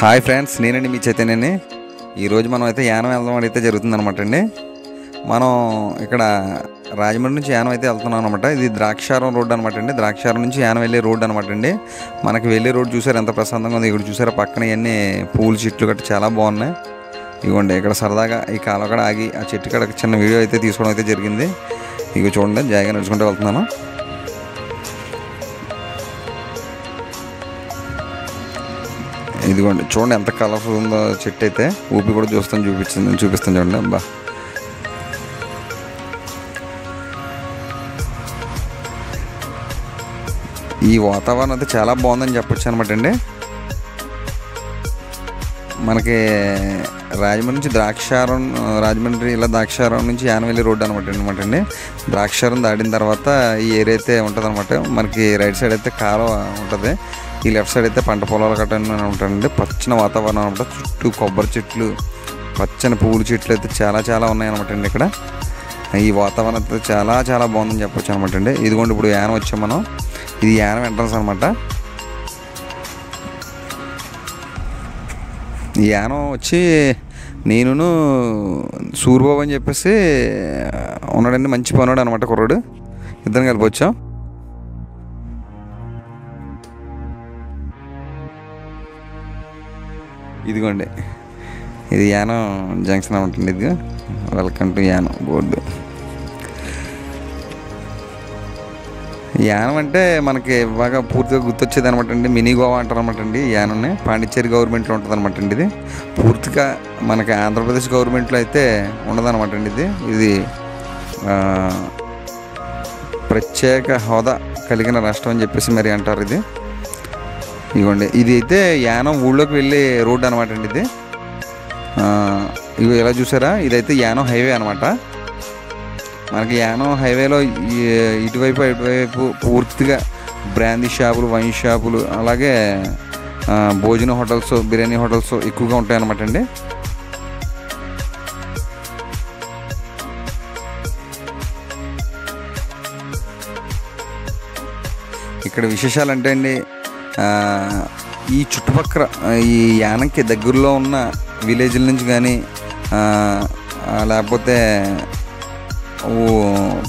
Hi friends, నేనండి మీ చైతన్యని. ఈరోజు మనం అయితే యానం వెళ్దాం అయితే జరుగుతుందనమాట అండి. మనం ఇక్కడ రాజమండ్రి నుంచి యానం అయితే వెళ్తున్నాం అనమాట. ఇది ద్రాక్షారం రోడ్ అనమాట అండి. ద్రాక్షారం నుంచి యానం వెళ్ళే రోడ్ అనమాట అండి. మనకి వెళ్ళే రోడ్ చూసారు ఎంత ప్రశాంతంగా ఉంది. ఇక్కడ చూసారా పక్కన ఇవన్నీ పూల చెట్లు గట్రా చాలా బాగున్నాయి. ఇవ్వండి ఇక్కడ సరదాగా ఈ కాలం కూడా ఆగి ఆ చెట్టు కాడ చిన్న వీడియో అయితే తీసుకోవడం అయితే జరిగింది. ఇక చూడండి జాయిగా నడుచుకుంటూ వెళ్తున్నాను. ఇదిగోండి చూడండి ఎంత కలర్ఫుల్ ఉందో చెట్టు అయితే. ఊపి కూడా చూపిస్తాను చూడండి. అబ్బా ఈ వాతావరణం అయితే చాలా బాగుందని చెప్పొచ్చు అనమాట అండి. మనకి రాజమండ్రి నుంచి రాజమండ్రి ఇలా ద్రాక్షారం నుంచి యానవెల్లి రోడ్డు అనమాట అండి. ద్రాక్షారం దాటిన తర్వాత ఈ ఏరియా అయితే ఉంటుంది అనమాట. మనకి రైట్ సైడ్ అయితే కాలువ ఉంటుంది, ఈ లెఫ్ట్ సైడ్ అయితే పంట పొలాలు కట్టని ఉంటాయండి. పచ్చని వాతావరణం అనమాట. చుట్టూ కొబ్బరి చెట్లు, పచ్చని పువ్వుల చెట్లు అయితే చాలా చాలా ఉన్నాయన్నమాట అండి. ఇక్కడ ఈ వాతావరణం అయితే చాలా చాలా బాగుందని చెప్పొచ్చు అనమాట అండి. ఇదిగోండి ఇప్పుడు యానం వచ్చాం మనం. ఇది యానం ఎంట్రన్స్ అనమాట. ఈ యానం వచ్చి నేను సూర్యబాబు అని చెప్పేసి ఉన్నాడండి, మంచి పనుడు అనమాట కుర్రాడు. ఇద్దరం కలిపి వచ్చాం. ఇదిగోండి ఇది యానం జంక్షన్ ఉంటుంది. ఇది welcome to Yanam board. Yanam అంటే మనకి బాగా పూర్తిగా గుర్తొచ్చేది అనమాట అండి. మినీ గోవా అంటారు అనమాట అండి. యానంని పాండిచ్చేరి గవర్నమెంట్లో ఉంటుంది అనమాట అండి. ఇది పూర్తిగా మనకి ఆంధ్రప్రదేశ్ గవర్నమెంట్లో అయితే ఉండదన్నమాట అండి. ఇది ప్రత్యేక హోదా కలిగిన రాష్ట్రం అని చెప్పేసి మరి అంటారు. ఇదిగోండి ఇది అయితే యానం ఊళ్ళోకి వెళ్ళే రోడ్డు అనమాట అండి. ఇవి ఎలా చూసారా, ఇదైతే యానం హైవే అనమాట. మనకి యానం హైవేలో ఇటువైపు పూర్తిగా బ్రాందీ షాపులు, వైన్ షాపులు, అలాగే భోజన హోటల్స్, బిర్యానీ హోటల్స్ ఎక్కువగా ఉంటాయన్నమాట అండి. ఇక్కడ విశేషాలు అంటే అండి, ఈ చుట్టుపక్కల ఈ యానంకి దగ్గరలో ఉన్న విలేజ్ల నుంచి కానీ లేకపోతే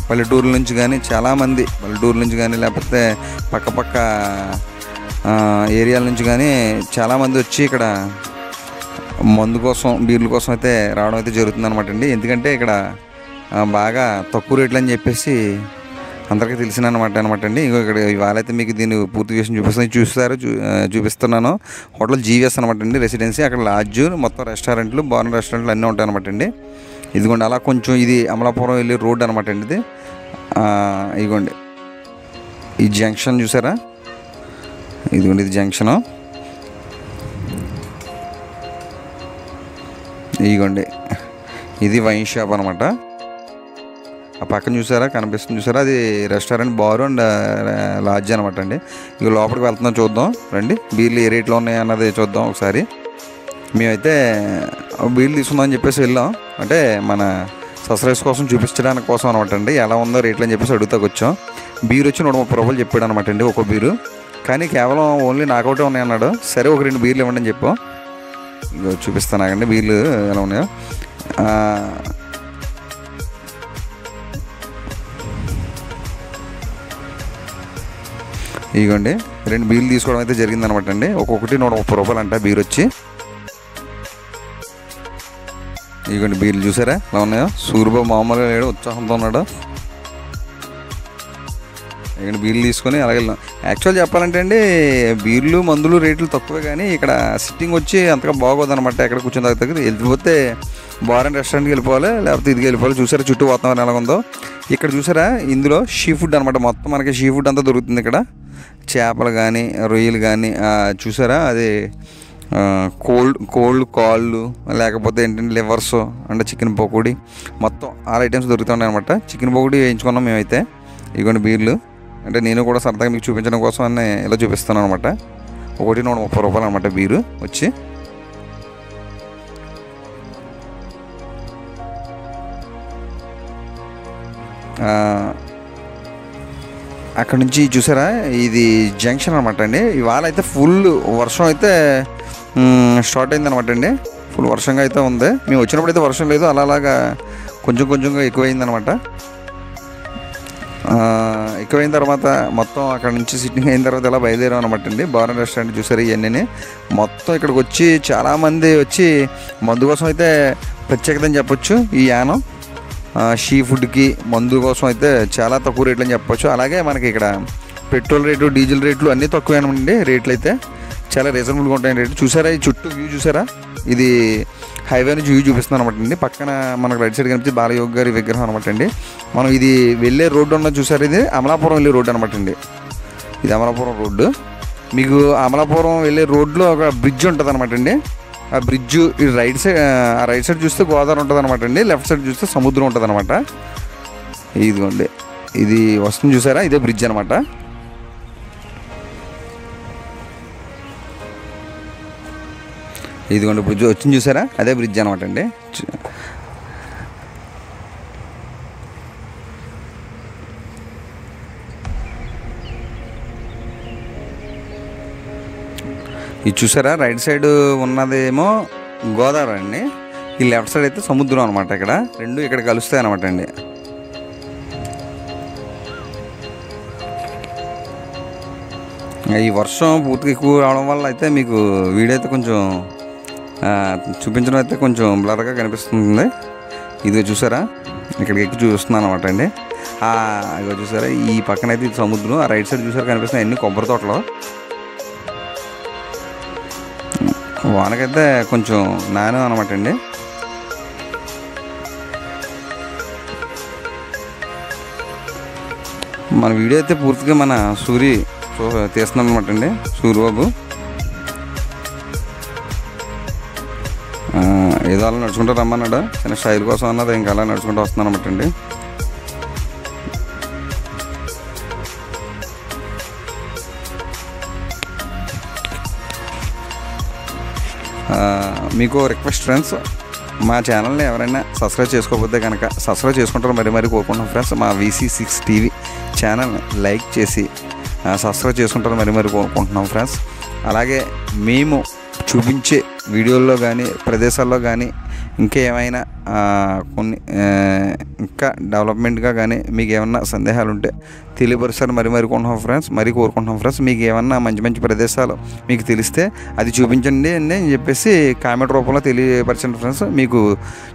పల్లెటూరుల నుంచి కానీ చాలామంది పల్లెటూరుల నుంచి కానీ లేకపోతే పక్కపక్క ఏరియాల నుంచి కానీ చాలామంది వచ్చి ఇక్కడ మందు కోసం, బీర్ల కోసం అయితే రావడం అయితే జరుగుతుంది అనమాట అండి. ఎందుకంటే ఇక్కడ బాగా తక్కువ రేట్లు అని చెప్పేసి అందరికీ తెలిసిన అనమాట అండి. ఇక్కడ ఇవాళ అయితే మీకు దీన్ని పూర్తి విషయం చూపిస్తున్నాను. హోటల్ జీవీఎస్ అనమాట అండి, రెసిడెన్సీ. అక్కడ లాడ్జ్, మొత్తం రెస్టారెంట్లు, బార్ రెస్టారెంట్లు అన్నీ ఉంటాయి అనమాట అండి. ఇదిగోండి అలా కొంచెం ఇది అమలాపురం వెళ్ళే రోడ్ అనమాట అండి. ఇదిగోండి ఈ జంక్షన్ చూసారా, ఇదిగోండి ఇది జంక్షను. ఇదిగోండి ఇది వైన్ షాప్ అనమాట. ఆ పక్కన చూసారా కనిపిస్తుంది చూసారా, అది రెస్టారెంట్, బారు అండ్ లాడ్జ్ అనమాట అండి. ఇక లోపలికి వెళ్తున్నాం, చూద్దాం రండి. బీర్లు ఏ రేట్లో ఉన్నాయి అన్నది చూద్దాం ఒకసారి. మేమైతే బీర్లు తీసుకుందామని చెప్పేసి వెళ్ళాం. అంటే మన సబ్స్క్రైబర్స్ కోసం చూపించడానికి కోసం అనమాట అండి. ఎలా ఉందో రేట్లు అని చెప్పేసి అడుగుతాకు వచ్చాం. బీర్ వచ్చి 130 రూపాయలు చెప్పాడు అనమాట అండి ఒక్కో బీరు. కానీ కేవలం ఓన్లీ నాకౌటే ఉన్నాయి అన్నాడు. సరే ఒక 2 బీర్లు ఇవ్వండి అని చెప్పాం. ఇక చూపిస్తాను ఆగండి బీర్లు ఎలా ఉన్నాయో. ఇదిగోండి 2 బీర్లు తీసుకోవడం అయితే జరిగింది అనమాట అండి. ఒక్కొక్కటి 130 రూపాయలు అంట బీర్ వచ్చి. ఇదిగోండి బీర్లు చూసారా ఎలా ఉన్నాయో. సూర్యబాబు మామూలుగా లేడు, ఉత్సాహంతో ఉన్నాడు. ఇక్కడ బీర్లు తీసుకొని అలాగే వెళ్ళాం. యాక్చువల్ చెప్పాలంటే అండి, బీర్లు మందులు రేట్లు తక్కువే, కానీ ఇక్కడ సిట్టింగ్ వచ్చి అంతగా బాగోదు అనమాట. ఎక్కడ కూర్చొని దగ్గర వెళ్ళిపోతే బార్ అండ్ రెస్టారెంట్కి వెళ్ళిపోవాలి, లేకపోతే ఇదికి వెళ్ళిపోవాలి. చూసారా చుట్టూ వాతావరణం ఎలా ఉందో. ఇక్కడ చూసారా ఇందులో సీ ఫుడ్ అనమాట. మొత్తం మనకి సీ ఫుడ్ అంతా దొరుకుతుంది ఇక్కడ. చేపలు కానీ, రొయ్యలు కానీ, చూసారా అది కోల్డ్ కాళ్ళు, లేకపోతే ఏంటంటే లివర్స్ అంటే చికెన్ పకోడీ, మొత్తం 6 ఐటమ్స్ దొరుకుతున్నాయి అనమాట. చికెన్ పకోడీ వేయించుకున్నాం మేమైతే. ఇదిగోండి బీర్లు. అంటే నేను కూడా సరదాగా మీకు చూపించడం కోసం అని ఇలా చూపిస్తాను అనమాట. ఒకటి 130 రూపాయలు అనమాట బీరు వచ్చి. అక్కడ నుంచి చూసారా ఇది జంక్షన్ అనమాట అండి. ఇవాళ అయితే ఫుల్ వర్షం అయితే స్టార్ట్ అయింది అనమాట అండి. ఫుల్ వర్షంగా అయితే ఉంది. మేము వచ్చినప్పుడు అయితే వర్షం లేదు, అలాగా కొంచెం కొంచెంగా ఎక్కువైందనమాట. ఎక్కువైన తర్వాత మొత్తం అక్కడ నుంచి సిట్టింగ్ అయిన తర్వాత ఇలా బయలుదేరాం అనమాట అండి. బార్ అండ్ రెస్టారెంట్ చూసారు ఇవన్నీ. మొత్తం ఇక్కడికి వచ్చి చాలామంది వచ్చి మందు కోసం అయితే ప్రత్యేకత అని చెప్పొచ్చు. ఈ యానం సీ ఫుడ్కి మందు కోసం అయితే చాలా తక్కువ రేట్లు అని చెప్పొచ్చు. అలాగే మనకి ఇక్కడ పెట్రోల్ రేటు, డీజిల్ రేట్లు అన్నీ తక్కువేనండి. రేట్లు అయితే చాలా రీజనబుల్గా ఉంటాయి రేట్లు. చూసారా ఈ చుట్టూ వ్యూ చూసారా? ఇది హైవే నుంచి వ్యూ చూపిస్తుంది అనమాట అండి. పక్కన మనకు రైట్ సైడ్ కనిపించి బాలయోగి గారి విగ్రహం అనమాట అండి. మనం ఇది వెళ్ళే రోడ్డు ఉన్నది చూసారు, ఇది అమలాపురం వెళ్ళే రోడ్డు అనమాట అండి. ఇది అమలాపురం రోడ్డు. మీకు అమలాపురం వెళ్ళే రోడ్లో ఒక బ్రిడ్జ్ ఉంటుంది అనమాట అండి. ఆ బ్రిడ్జ్ ఈ రైట్ సైడ్ చూస్తే గోదావరి ఉంటుంది అనమాట అండి. లెఫ్ట్ సైడ్ చూస్తే సముద్రం ఉంటుంది అనమాట. ఇదిగోండి ఇది వస్తుంది చూసారా, ఇదే బ్రిడ్జ్ అనమాట. ఇదిగోండి బ్రిడ్జ్ వచ్చింది చూసారా, అదే బ్రిడ్జ్ అనమాట అండి. ఇది చూసారా, రైట్ సైడ్ ఉన్నదేమో గోదావరి అండి. ఈ లెఫ్ట్ సైడ్ అయితే సముద్రం అనమాట. ఇక్కడ రెండు ఇక్కడ కలుస్తాయి అనమాట అండి. ఈ వర్షం పూర్తిగా ఎక్కువ రావడం వల్ల అయితే మీకు వీడియో అయితే కొంచెం చూపించడం అయితే కొంచెం బ్లర్గా కనిపిస్తుంది. ఇదిగో చూసారా, ఇక్కడికి ఎక్కి చూస్తున్నాను అనమాట అండి. ఇదిగో చూసారా, ఈ పక్కన అయితే ఇది సముద్రం. ఆ రైట్ సైడ్ చూసారా కనిపిస్తున్నాయి అన్ని కొబ్బరి తోటలు. వానకైతే కొంచెం నానే అనమాట అండి. మన వీడియో అయితే పూర్తిగా మన తీస్తున్నాం అనమాట అండి, సూరిబాబు. ఏదో అలా నడుచుకుంటూ రమ్మన్నాడు, చిన్న స్టైల్ కోసం అన్నది. ఇంకా అలా నడుచుకుంటూ వస్తున్నాను అనమాట అండి. మీకు రిక్వెస్ట్ ఫ్రెండ్స్, మా ఛానల్ని ఎవరైనా సబ్స్క్రైబ్ చేసుకోకపోతే కనుక సబ్స్క్రైబ్ చేసుకుంటారు మరీ కోరుకుంటున్నాం ఫ్రెండ్స్. మా VC6 TV ఛానల్ని లైక్ చేసి సబ్స్క్రైబ్ చేసుకుంటారు మరీ కోరుకుంటున్నాం ఫ్రెండ్స్. అలాగే మేము చూపించే వీడియోల్లో కానీ ప్రదేశాల్లో కానీ ఇంకా ఏమైనా కొన్ని ఇంకా డెవలప్మెంట్గా కానీ మీకు ఏమన్నా సందేహాలు ఉంటే తెలియపరుస్తారు మరీ కోరుకుంటున్నాం ఫ్రెండ్స్. మీకు ఏమన్నా మంచి ప్రదేశాలు మీకు తెలిస్తే అది చూపించండి అని చెప్పేసి కామెంట్ రూపంలో తెలియపరచండి ఫ్రెండ్స్. మీకు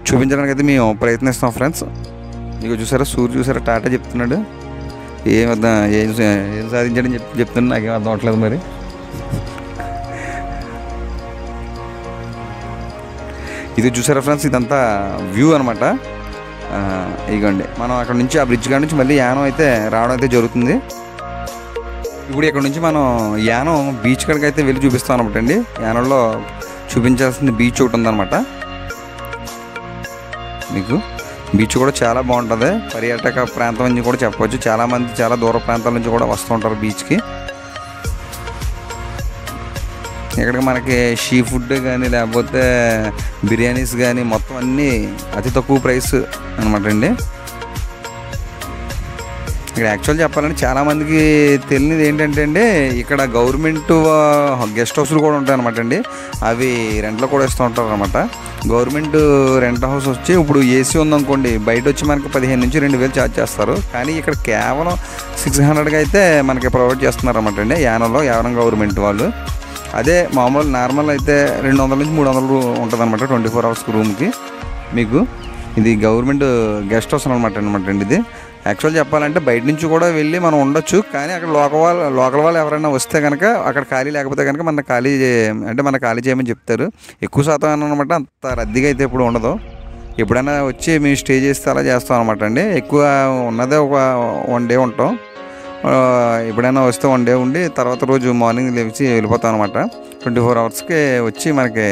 చూపించడానికి అయితే మేము ప్రయత్నిస్తాం ఫ్రెండ్స్. మీకు చూసారా, చూసారా, టాటా చెప్తున్నాడు. ఏం సాధించాడని చెప్తున్నాడు, నాకేం అర్థం అవట్లేదు మరి. ఇది చూసారా ఫ్రెండ్స్, ఇదంతా వ్యూ అనమాట. ఇదిగోండి మనం అక్కడ నుంచి ఆ బ్రిడ్జ్ కాడ నుంచి మళ్ళీ యానం అయితే రావడం అయితే జరుగుతుంది. ఇప్పుడు ఇక్కడ నుంచి మనం యానం బీచ్ కాడికి అయితే వెళ్ళి చూపిస్తాం అనమాట అండి. యానంలో చూపించాల్సిన బీచ్ ఒకటి ఉందన్నమాట. మీకు బీచ్ కూడా చాలా బాగుంటుంది. పర్యాటక ప్రాంతం నుంచి కూడా చెప్పవచ్చు. చాలామంది చాలా దూర ప్రాంతాల నుంచి కూడా వస్తూ ఉంటారు బీచ్కి. ఇక్కడికి మనకి సీ ఫుడ్ కానీ లేకపోతే బిర్యానీస్ కానీ మొత్తం అన్నీ అతి తక్కువ ప్రైస్ అనమాట అండి. ఇక్కడ యాక్చువల్ చెప్పాలంటే చాలామందికి తెలియనిది ఏంటంటే అండి, ఇక్కడ గవర్నమెంట్ గెస్ట్ హౌస్లు కూడా ఉంటాయి అనమాట అండి. అవి రెంట్లో కూడా ఇస్తూ ఉంటారు అనమాట. గవర్నమెంట్ రెంట్ హౌస్ వచ్చి ఇప్పుడు ఏసీ ఉందనుకోండి, బయట వచ్చి మనకి 15,000 నుంచి 2,000 ఛార్జ్ చేస్తారు. కానీ ఇక్కడ కేవలం 600కి అయితే మనకి ప్రొవైడ్ చేస్తున్నారు అనమాట అండి యానం గవర్నమెంట్ వాళ్ళు. అదే మామూలు నార్మల్ అయితే 200 నుంచి 300 ఉంటుంది అనమాట 24 hours రూమ్కి. మీకు ఇది గవర్నమెంట్ గెస్ట్ హౌస్ అనమాట అండి. ఇది యాక్చువల్ చెప్పాలంటే బయట నుంచి కూడా వెళ్ళి మనం ఉండొచ్చు. కానీ అక్కడ లోకల్ వాళ్ళు ఎవరైనా వస్తే కనుక అక్కడ ఖాళీ లేకపోతే కనుక మన ఖాళీ చేయమని చెప్తారు. ఎక్కువ శాతం అనమాట, అంత రద్దీగా అయితే ఎప్పుడు ఉండదు. ఎప్పుడైనా వచ్చి మేము స్టే చేస్తే అలా చేస్తాం అనమాట అండి. ఎక్కువ ఉన్నదే ఒక 1 day ఉంటాం. ఎప్పుడైనా వస్తే 1 day ఉండి తర్వాత రోజు మార్నింగ్ లేచి వెళ్ళిపోతాం అనమాట. 24 hours వచ్చి మనకి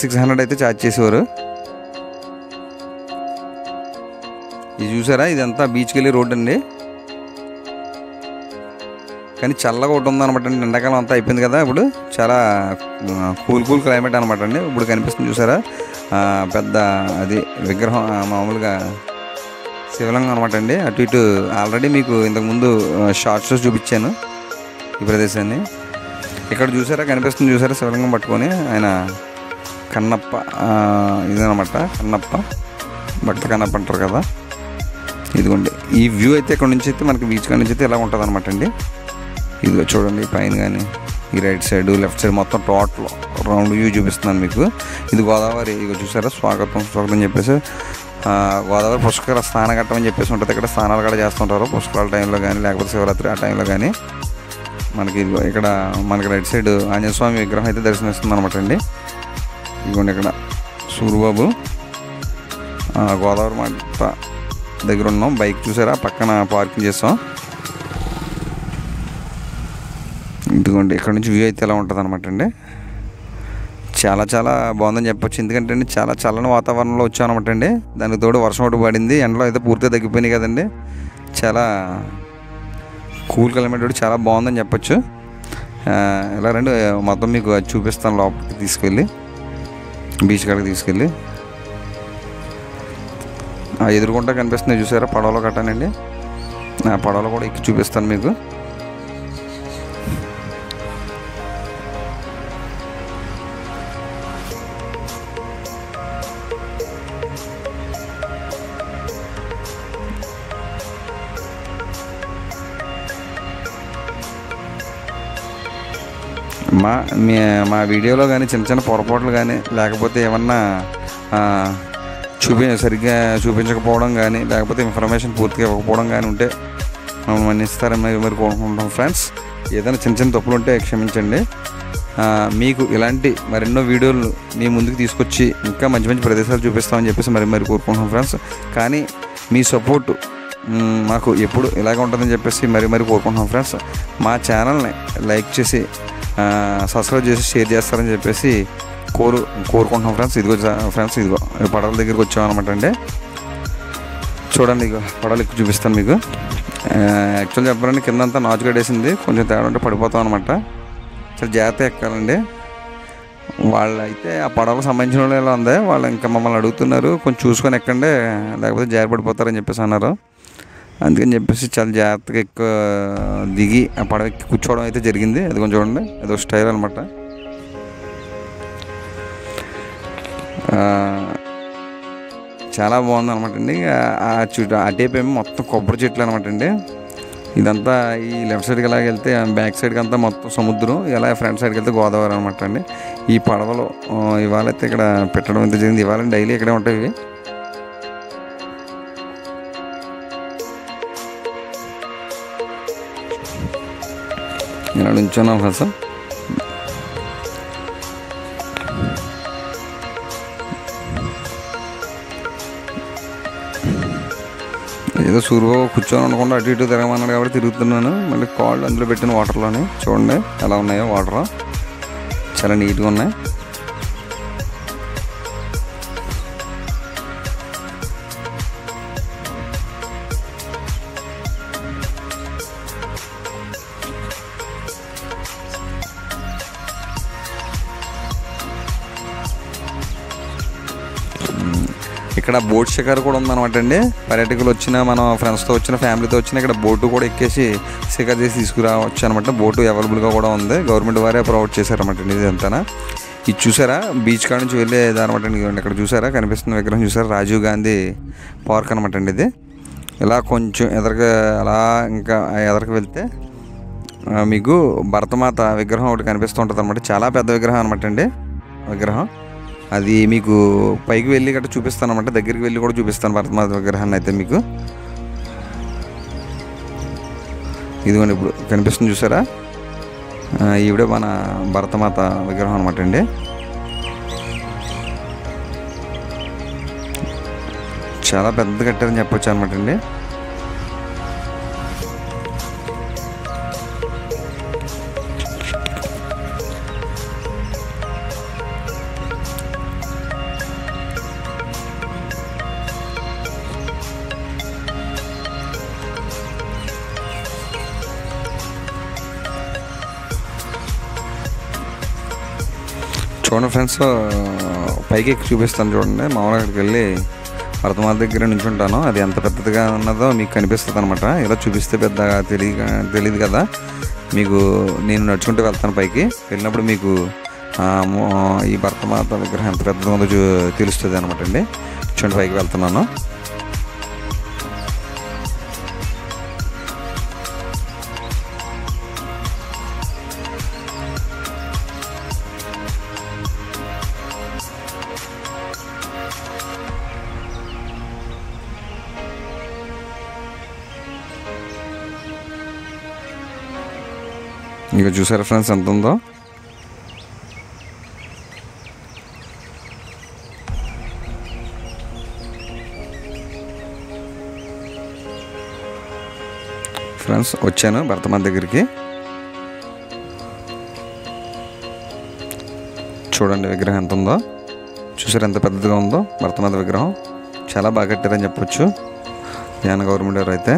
600 అయితే ఛార్జ్ చేసేవారు. ఇది చూసారా, ఇదంతా బీచ్కి వెళ్ళి రోడ్ అండి. కానీ చల్లగా ఒకటి ఉందన్నమాట అండి. ఎండాకాలం అంతా అయిపోయింది కదా, ఇప్పుడు చాలా కూల్ క్లైమేట్ అనమాట అండి. ఇప్పుడు కనిపిస్తుంది చూసారా, పెద్ద అది విగ్రహం మామూలుగా శివలింగం అనమాట అండి. అటు ఇటు ఆల్రెడీ మీకు ఇంతకుముందు షార్ట్స్లో చూపించాను ఈ ప్రదేశాన్ని. ఇక్కడ చూసారా, కనిపిస్తుంది చూసారా శివలింగం పట్టుకొని ఆయన కన్నప్ప, ఇదనమాట కన్నప్ప, భక్త కన్నప్ప అంటారు కదా. ఇదిగోండి ఈ వ్యూ అయితే ఇక్కడ నుంచి అయితే మనకి బీచ్ కాడ నుంచి అయితే ఇలా ఉంటుంది అనమాట అండి. ఇదిగో చూడండి పైన కానీ ఈ రైట్ సైడ్ లెఫ్ట్ సైడ్ మొత్తం టోటల్ రౌండ్ వ్యూ చూపిస్తున్నాను మీకు. ఇది గోదావరి, ఇక చూసారా స్వాగతం చెప్పేసి గోదావరి పుష్కర స్నానఘట్టం అని చెప్పేసి ఉంటుంది. ఇక్కడ స్నానాలు కూడా చేస్తుంటారు పుష్కరాల టైంలో కానీ లేకపోతే శివరాత్రి ఆ టైంలో కానీ. మనకి ఇక్కడ మనకి రైట్ సైడ్ ఆంజనేయ స్వామి విగ్రహం అయితే దర్శనమిస్తుంది అనమాట అండి. ఇదిగోండి ఇక్కడ సూరిబాబు గోదావరి మాట దగ్గర ఉన్నాం. బైక్ చూసారా పక్కన పార్కింగ్ చేస్తాం. ఇదిగోండి ఇక్కడ నుంచి వ్యూ అయితే ఎలా ఉంటుంది అనమాట అండి. చాలా చాలా బాగుందని చెప్పొచ్చు. ఎందుకంటే అండి చాలా చల్లని వాతావరణంలో వచ్చాం అనమాట అండి. దానికి తోడు వర్షం ఒకటి పడింది, ఎండలో అయితే పూర్తిగా తగ్గిపోయినాయి కదండి. చాలా కూల్ క్లైమేట్ కూడా చాలా బాగుందని చెప్పొచ్చు. ఎలా రండి మొత్తం మీకు చూపిస్తాను లోపలికి తీసుకెళ్ళి, బీచ్ కాడికి తీసుకెళ్ళి. ఎదురుకుంటా కనిపిస్తున్నాయి చూసారా పడవలో కట్టానండి. ఆ పడవలో కూడా ఎక్కి చూపిస్తాను మీకు. మా వీడియోలో కానీ చిన్న చిన్న పొరపాట్లు కానీ లేకపోతే ఏమన్నా సరిగ్గా చూపించకపోవడం కానీ లేకపోతే ఇన్ఫర్మేషన్ పూర్తిగా ఇవ్వకపోవడం కానీ ఉంటే మమ్మల్ని మన్నిస్తారని మరి కోరుకుంటున్నాం ఫ్రెండ్స్. ఏదైనా చిన్న చిన్న తప్పులు ఉంటే క్షమించండి. మీకు ఇలాంటి మరెన్నో వీడియోలు మీ ముందుకు తీసుకొచ్చి ఇంకా మంచి మంచి ప్రదేశాలు చూపిస్తామని చెప్పేసి మరి కోరుకుంటున్నాం ఫ్రెండ్స్. కానీ మీ సపోర్టు మాకు ఎప్పుడు ఇలాగ ఉంటుందని చెప్పేసి మరి కోరుకుంటున్నాం ఫ్రెండ్స్. మా ఛానల్ని లైక్ చేసి సబ్స్క్రైబ్ చేసి షేర్ చేస్తారని చెప్పేసి కోరుకుంటున్నాం ఫ్రెండ్స్. ఇదిగో ఫ్రెండ్స్ ఇదిగో పడవల దగ్గరికి వచ్చాం అనమాట అండి. చూడండి ఇగో పడవలు ఎక్కువ చూపిస్తాను మీకు. యాక్చువల్ చెప్పాలంటే కిందంతా నాచుగడేసింది, కొంచెం తేడా ఉంటే పడిపోతాం అనమాట. చాలా జాగ్రత్త ఎక్కాలండి. వాళ్ళు అయితే ఆ పడవకు సంబంధించిన వాళ్ళు ఎలా ఉంది, వాళ్ళు ఇంకా మమ్మల్ని అడుగుతున్నారు కొంచెం చూసుకొని ఎక్కండి లేకపోతే జారి పడిపోతారని చెప్పేసి అన్నారు. అందుకని చెప్పేసి చాలా జాగ్రత్తగా ఎక్కువ దిగి ఆ పడవ ఎక్కి కూర్చోవడం అయితే జరిగింది. అది కొంచెం చూడండి అదొక స్టైల్ అనమాట. చాలా బాగుంది అనమాట అండి. అటేపు ఏమో మొత్తం కొబ్బరి చెట్లు అనమాట అండి. ఇదంతా ఈ లెఫ్ట్ సైడ్కి ఎలా వెళ్తే బ్యాక్ సైడ్కి అంతా మొత్తం సముద్రం, ఇలా ఫ్రంట్ సైడ్కి వెళ్తే గోదావరి అనమాట అండి. ఈ పడవలు ఇవాళ అయితే ఇక్కడ పెట్టడం అయితే జరిగింది. ఇవాళ డైలీ ఇక్కడే ఉంటాయి ఇవి. ఇలా నుంచున్నాం కదా. ఏదో సూర్యబాబు కూర్చొని ఉండకుండా అటు ఇటు తిరగమన్నాడు కాబట్టి తిరుగుతున్నాను. మళ్ళీ కాళ్ళు అందులో పెట్టిన వాటర్లోని చూడండి ఎలా ఉన్నాయో వాటర్ చాలా నీట్గా ఉన్నాయి. ఇక్కడ బోట్ షికారు కూడా ఉందన్నమాట అండి. పర్యాటకులు వచ్చిన మన ఫ్రెండ్స్తో వచ్చిన ఫ్యామిలీతో వచ్చిన ఇక్కడ బోటు కూడా ఎక్కేసి షికారు చేసి తీసుకురావచ్చు అనమాట. బోటు అవైలబుల్గా కూడా ఉంది, గవర్నమెంట్ వారే ప్రొవైడ్ చేశారన్నమాట అండి. ఇదంతా ఇది చూసారా బీచ్ కాడ నుంచి వెళ్ళేది అనమాట అండి. ఇక్కడ చూసారా కనిపిస్తున్న విగ్రహం చూసారా, రాజీవ్ గాంధీ పార్క్ అనమాట అండి. ఇది ఇలా కొంచెం ఎదరగా అలా ఇంకా ఎదరకు వెళ్తే మీకు భరతమాత విగ్రహం ఒకటి కనిపిస్తూ ఉంటుంది అనమాట. చాలా పెద్ద విగ్రహం అనమాట అండి. విగ్రహం అది మీకు పైకి వెళ్ళి గట్రా చూపిస్తాను అనమాట, దగ్గరికి వెళ్ళి కూడా చూపిస్తాను భరతమాత విగ్రహాన్ని అయితే మీకు. ఇదిగోండి ఇప్పుడు కనిపిస్తుంది చూసారా, ఈవిడే మన భరతమాత విగ్రహం అనమాట అండి. చాలా పెద్ద కట్టారని చెప్పొచ్చు అనమాట అండి. చూడండి ఫ్రెండ్స్, పైకి ఎక్కి చూపిస్తాను చూడండి. మామూలుగా అక్కడికి వెళ్ళి భరతమాత దగ్గర నుంచి ఉంటాను. అది ఎంత పెద్దదిగా ఉన్నదో మీకు కనిపిస్తుంది అనమాట. ఇలా చూపిస్తే పెద్దగా తెలియదు కదా మీకు. నేను నడుచుకుంటూ వెళ్తాను పైకి. వెళ్ళినప్పుడు మీకు ఈ భరతమాత విగ్రహం ఎంత పెద్దగా ఉందో తెలుస్తుంది అనమాట అండి. చూడండి పైకి వెళ్తున్నాను. ఇక చూసారా ఫ్రెండ్స్ ఎంత ఉందో. ఫ్రెండ్స్ వచ్చాను భరతమాత దగ్గరికి. చూడండి విగ్రహం ఎంత ఉందో. చూసారు ఎంత పెద్దగా ఉందో భరతమాత విగ్రహం. చాలా బాగా కట్టారని చెప్పొచ్చు యాన గవర్నమెంట్ గారు అయితే.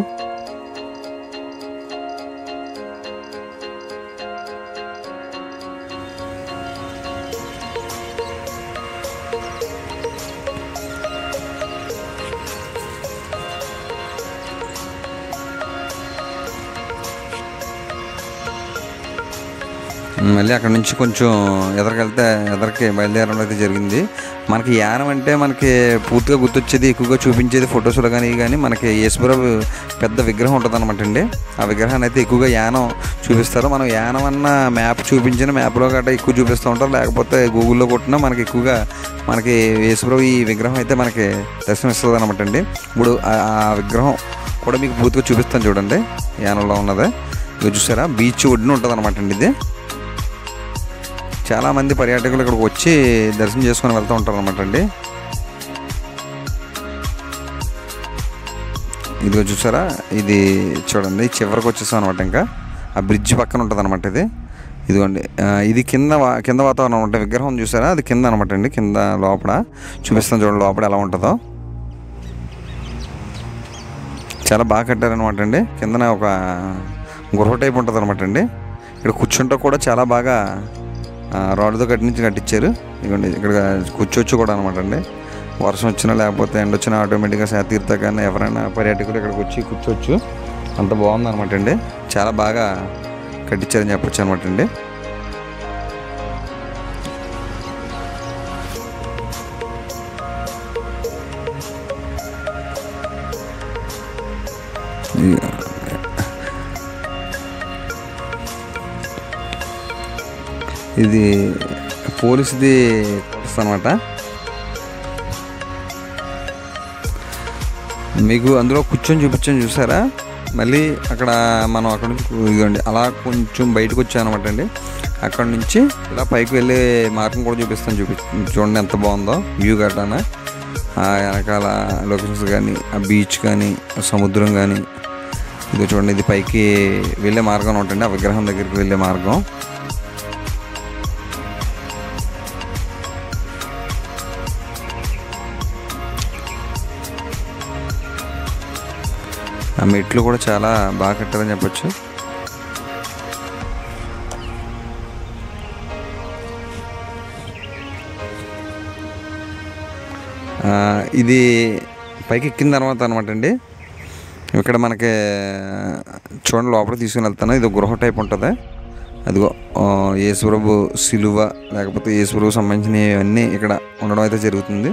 మళ్ళీ అక్కడ నుంచి కొంచెం ఎదరికి బయలుదేరడం అయితే జరిగింది. మనకి యానం అంటే మనకి పూర్తిగా గుర్తొచ్చేది, ఎక్కువగా చూపించేది ఫొటోస్లో కానీ మనకి యేసుప్రభు పెద్ద విగ్రహం ఉంటుంది అనమాట అండి. ఆ విగ్రహాన్ని అయితే ఎక్కువగా యానం చూపిస్తారు. మనం యానం అన్న మ్యాప్ చూపించిన మ్యాప్లో గట్రా ఎక్కువ చూపిస్తూ ఉంటారు. లేకపోతే గూగుల్లో కొట్టినా మనకి ఎక్కువగా మనకి యేసుప్రభు ఈ విగ్రహం అయితే మనకి దర్శనమిస్తుంది అనమాట అండి. ఇప్పుడు ఆ విగ్రహం కూడా మీకు పూర్తిగా చూపిస్తాను చూడండి. యానంలో ఉన్నదే ఇది చూసారా, బీచ్ ఒడ్డున ఉంటుంది అనమాట అండి. ఇది చాలామంది పర్యాటకులు ఇక్కడికి వచ్చి దర్శనం చేసుకొని వెళ్తూ ఉంటారు అనమాట అండి. ఇదిగో చూసారా, ఇది చూడండి చివరికి వచ్చేసాం అనమాట. ఇంకా ఆ బ్రిడ్జ్ పక్కన ఉంటుంది అనమాట ఇది. ఇదిగోండి ఇది కింద వాతావరణం అనమాట. విగ్రహం చూసారా, అది కింద అనమాట అండి. కింద లోపల చూపిస్తాను చూడండి లోపల ఎలా ఉంటుందో. చాలా బాగా కట్టారనమాట అండి. కిందన ఒక గృహ టైప్ ఉంటుంది అనమాట అండి. ఇక్కడ కూర్చుంటే కూడా చాలా బాగా రాడ్తో కట్టించారు. ఇదిగోండి ఇక్కడ కూర్చోవచ్చు కూడా అనమాట అండి. వర్షం వచ్చినా లేకపోతే ఎండ వచ్చినా ఆటోమేటిక్గా తీర్థకాన్ని ఎవరైనా పర్యాటకులు ఇక్కడికి వచ్చి కూర్చోవచ్చు. అంత బాగుంది అనమాట అండి. చాలా బాగా కట్టించారని చెప్పొచ్చు అనమాట అండి. ఇది పోలీసుది అనమాట. మీకు అందులో కూర్చొని చూపించాను చూసారా. మళ్ళీ అక్కడ మనం అక్కడ నుంచి ఇదిగోండి అలా కొంచెం బయటకు వచ్చాను అనమాట అండి. అక్కడ నుంచి ఇలా పైకి వెళ్ళే మార్గం కూడా చూపిస్తాను. చూడండి ఎంత బాగుందో వ్యూ గట్రాన. వెనకాల లొకేషన్స్ కానీ, ఆ బీచ్ కానీ, సముద్రం కానీ. ఇది చూడండి, ఇది పైకి వెళ్ళే మార్గం అనమాట అండి. ఆ విగ్రహం దగ్గరికి వెళ్ళే మార్గం. ఆ మెట్లు కూడా చాలా బాగా కట్టారని చెప్పొచ్చు. ఇది పైకి ఎక్కిన తర్వాత అనమాట అండి. ఇక్కడ మనకి చూడండి లోపలికి తీసుకుని వెళ్తాను. ఇది గృహ టైప్ ఉంటుంది. అదిగో యేసుప్రభు సిలువ లేకపోతే యేసుప్రభు సంబంధించినవి అన్నీ ఇక్కడ ఉండడం అయితే జరుగుతుంది.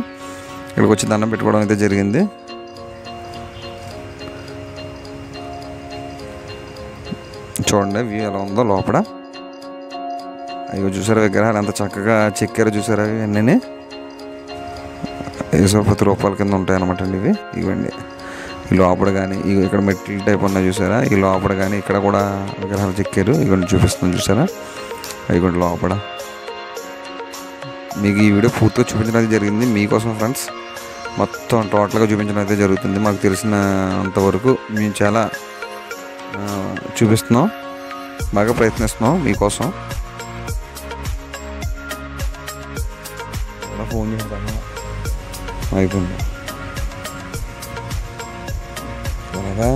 ఇక్కడికి వచ్చి దండం పెట్టుకోవడం అయితే జరిగింది. చూడండి వ్యూ ఎలా ఉందో లోపల. అయ్యో చూసారా విగ్రహాలు ఎంత చక్కగా చెక్కారో చూసారా. ఇవన్నీ యేసుప్రభు రూపాయల కింద ఉంటాయి అనమాట అండి ఇవి. ఇవ్వండి ఈ లోపల కానీ ఇక్కడ మెట్ల టైప్ ఉన్నాయి చూసారా. ఈ లోపల కానీ ఇక్కడ కూడా విగ్రహాలు చెక్కారు. ఇవన్నీ చూపిస్తున్నాను చూసారా. ఇవ్వండి లోపల. మీకు ఈ వీడియో పూర్తిగా చూపించడం జరిగింది మీకోసం ఫ్రెండ్స్. మొత్తం టోటల్గా చూపించడం అయితే జరుగుతుంది. మాకు తెలిసినంతవరకు మేము చాలా చూపిస్తున్నాం, బాగా ప్రయత్నిస్తున్నాం మీకోసం. ఫోన్ చేస్తాను అయిపోయింది త్వరగా.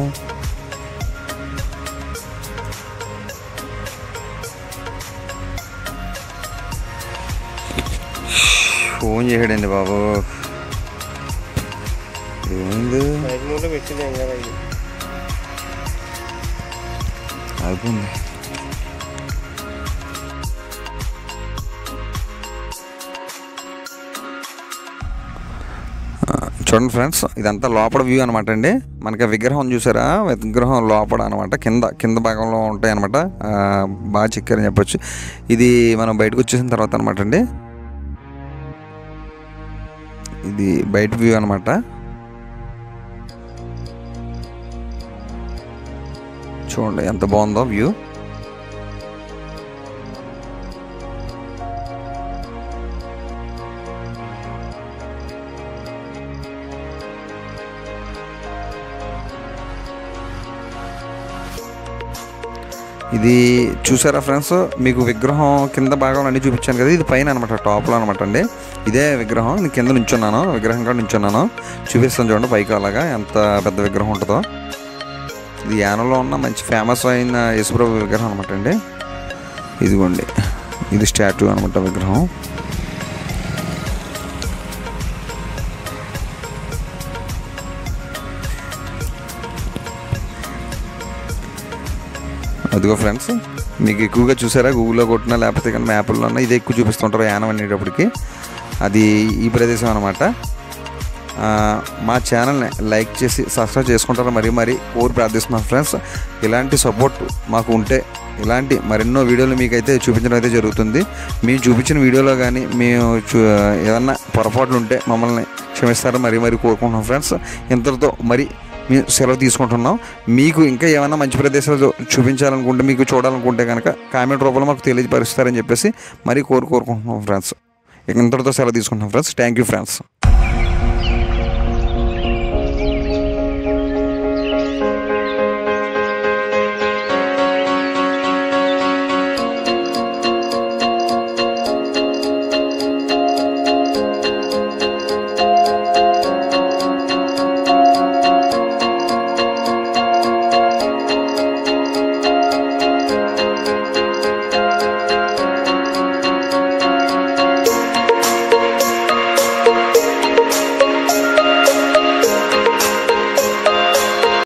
ఫోన్ చేయడండి బాబు. ఏమైంది? అయిపోయింది. చూడండి ఫ్రెండ్స్, ఇదంతా లోపల వ్యూ అనమాట అండి. మనకి విగ్రహం చూసారా, విగ్రహం లోపల అనమాట, కింద భాగంలో ఉంటాయి అనమాట. బాగా చెక్కారని చెప్పొచ్చు. ఇది మనం బయటకు వచ్చేసిన తర్వాత అనమాట అండి. ఇది బయట వ్యూ అనమాట. చూడండి ఎంత బాగుందో వ్యూ. ఇది చూసారా ఫ్రెండ్స్, మీకు విగ్రహం కింద భాగం అన్నీ చూపించాను కదా, ఇది పైన అనమాట, టాప్లో అనమాట అండి. ఇదే విగ్రహం. నేను కింద నుంచున్నాను, విగ్రహం కూడా నుంచున్నాను. చూపిస్తాను చూడండి పైకి అలాగా ఎంత పెద్ద విగ్రహం ఉంటుందో. ఇది యానంలో ఉన్న మంచి ఫేమస్ అయిన యేసుప్రభు విగ్రహం అనమాట అండి. ఇదిగోండి, ఇది స్టాట్యూ అనమాట విగ్రహం. అదిగో ఫ్రెండ్స్, మీకు ఎక్కువగా చూసారా, గూగుల్లో కొట్టినా లేకపోతే కానీ మ్యాప్లో ఉన్నా ఇదే ఎక్కువ చూపిస్తుంటారు యానం అనేటప్పటికి. అది ఈ ప్రదేశం అనమాట. మా ఛానల్ని లైక్ చేసి సబ్స్క్రైబ్ చేసుకుంటారు మరీ కోరి ప్రార్థిస్తున్నాను ఫ్రెండ్స్. ఇలాంటి సపోర్ట్ మాకు ఉంటే ఇలాంటి మరెన్నో వీడియోలు మీకైతే చూపించడం అయితే జరుగుతుంది. మేము చూపించిన వీడియోలో కానీ మేము ఏదన్నా పొరపాట్లు ఉంటే మమ్మల్ని క్షమిస్తారని మరీ కోరుకుంటున్నాం ఫ్రెండ్స్. ఇంతటితో మేము సెలవు తీసుకుంటున్నాం. మీకు ఇంకా ఏమైనా మంచి ప్రదేశాలు చూపించాలనుకుంటే, మీకు చూడాలనుకుంటే కనుక కామెంట్ రూపంలో మాకు తెలియపరుస్తారని చెప్పేసి కోరుకుంటున్నాం ఫ్రెండ్స్. ఇంతటితో సెలవు తీసుకుంటున్నాం ఫ్రెండ్స్. Thank you friends.